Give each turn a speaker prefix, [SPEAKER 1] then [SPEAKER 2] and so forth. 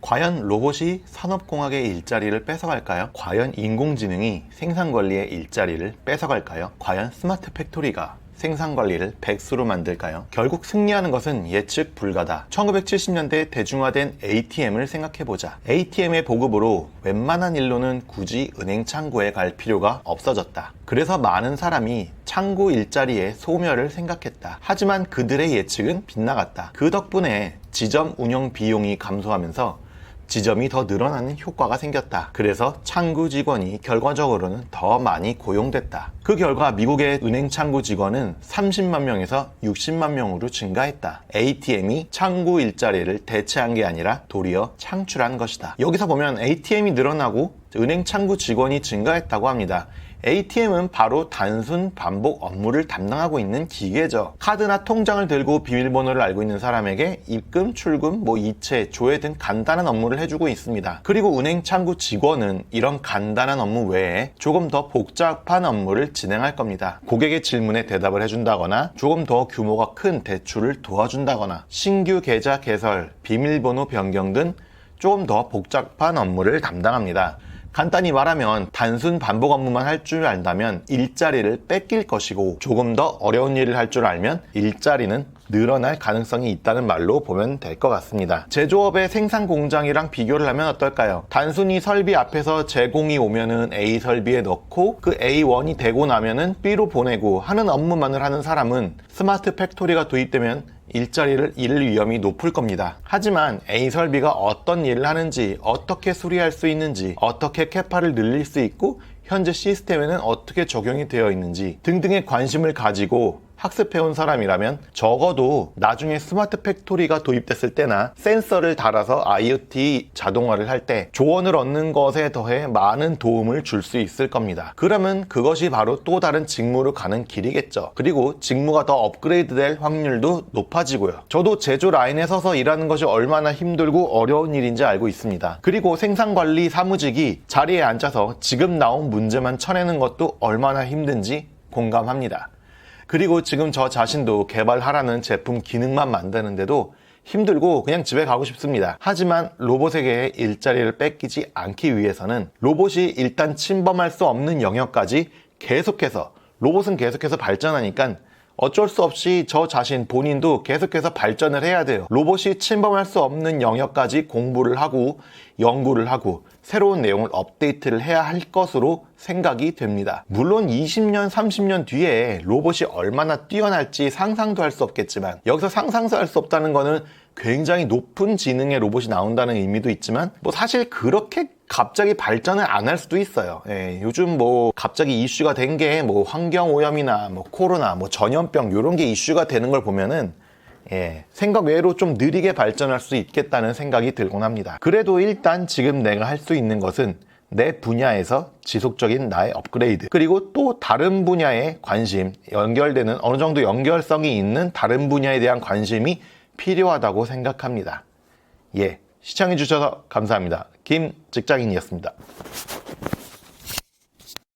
[SPEAKER 1] 과연 로봇이 산업공학의 일자리를 뺏어갈까요? 과연 인공지능이 생산관리의 일자리를 뺏어갈까요? 과연 스마트 팩토리가 생산관리를 백수로 만들까요? 결국 승리하는 것은 예측 불가다. 1970년대 대중화된 ATM을 생각해보자. ATM의 보급으로 웬만한 일로는 굳이 은행 창구에 갈 필요가 없어졌다. 그래서 많은 사람이 창구 일자리의 소멸을 생각했다. 하지만 그들의 예측은 빗나갔다. 그 덕분에 지점 운영 비용이 감소하면서 지점이 더 늘어나는 효과가 생겼다. 그래서 창구 직원이 결과적으로는 더 많이 고용됐다. 그 결과 미국의 은행 창구 직원은 30만 명에서 60만 명으로 증가했다. ATM이 창구 일자리를 대체한 게 아니라 도리어 창출한 것이다. 여기서 보면 ATM이 늘어나고 은행 창구 직원이 증가했다고 합니다. ATM은 바로 단순 반복 업무를 담당하고 있는 기계죠. 카드나 통장을 들고 비밀번호를 알고 있는 사람에게 입금, 출금, 이체, 조회 등 간단한 업무를 해주고 있습니다. 그리고 은행 창구 직원은 이런 간단한 업무 외에 조금 더 복잡한 업무를 진행할 겁니다. 고객의 질문에 대답을 해준다거나 조금 더 규모가 큰 대출을 도와준다거나 신규 계좌 개설, 비밀번호 변경 등 조금 더 복잡한 업무를 담당합니다. 간단히 말하면 단순 반복 업무만 할 줄 안다면 일자리를 뺏길 것이고 조금 더 어려운 일을 할 줄 알면 일자리는 늘어날 가능성이 있다는 말로 보면 될 것 같습니다. 제조업의 생산 공장이랑 비교를 하면 어떨까요? 단순히 설비 앞에서 제공이 오면은 A 설비에 넣고 그 A1이 되고 나면은 B로 보내고 하는 업무만을 하는 사람은 스마트 팩토리가 도입되면 일자리를 잃을 위험이 높을 겁니다. 하지만 A 설비가 어떤 일을 하는지, 어떻게 수리할 수 있는지, 어떻게 캐파를 늘릴 수 있고 현재 시스템에는 어떻게 적용이 되어 있는지 등등의 관심을 가지고 학습해온 사람이라면 적어도 나중에 스마트 팩토리가 도입됐을 때나 센서를 달아서 IoT 자동화를 할 때 조언을 얻는 것에 더해 많은 도움을 줄 수 있을 겁니다. 그러면 그것이 바로 또 다른 직무로 가는 길이겠죠. 그리고 직무가 더 업그레이드 될 확률도 높아지고요. 저도 제조 라인에 서서 일하는 것이 얼마나 힘들고 어려운 일인지 알고 있습니다. 그리고 생산관리 사무직이 자리에 앉아서 지금 나온 문제만 쳐내는 것도 얼마나 힘든지 공감합니다. 그리고 지금 저 자신도 개발하라는 제품 기능만 만드는데도 힘들고 그냥 집에 가고 싶습니다. 하지만 로봇에게 일자리를 뺏기지 않기 위해서는 로봇이 일단 침범할 수 없는 영역까지 로봇은 계속해서 발전하니까 어쩔 수 없이 저 자신 본인도 계속해서 발전을 해야 돼요. 로봇이 침범할 수 없는 영역까지 공부를 하고 연구를 하고 새로운 내용을 업데이트를 해야 할 것으로 생각이 됩니다. 물론 20년, 30년 뒤에 로봇이 얼마나 뛰어날지 상상도 할 수 없겠지만 여기서 상상도 할 수 없다는 거는 굉장히 높은 지능의 로봇이 나온다는 의미도 있지만 사실 그렇게 갑자기 발전을 안 할 수도 있어요. 요즘 갑자기 이슈가 된 게 환경오염이나 코로나, 전염병 이런 게 이슈가 되는 걸 보면은 생각 외로 좀 느리게 발전할 수 있겠다는 생각이 들곤 합니다. 그래도 일단 지금 내가 할 수 있는 것은 내 분야에서 지속적인 나의 업그레이드, 그리고 또 다른 분야에 관심, 연결되는 어느 정도 연결성이 있는 다른 분야에 대한 관심이 필요하다고 생각합니다. 시청해주셔서 감사합니다. 김직장인이었습니다.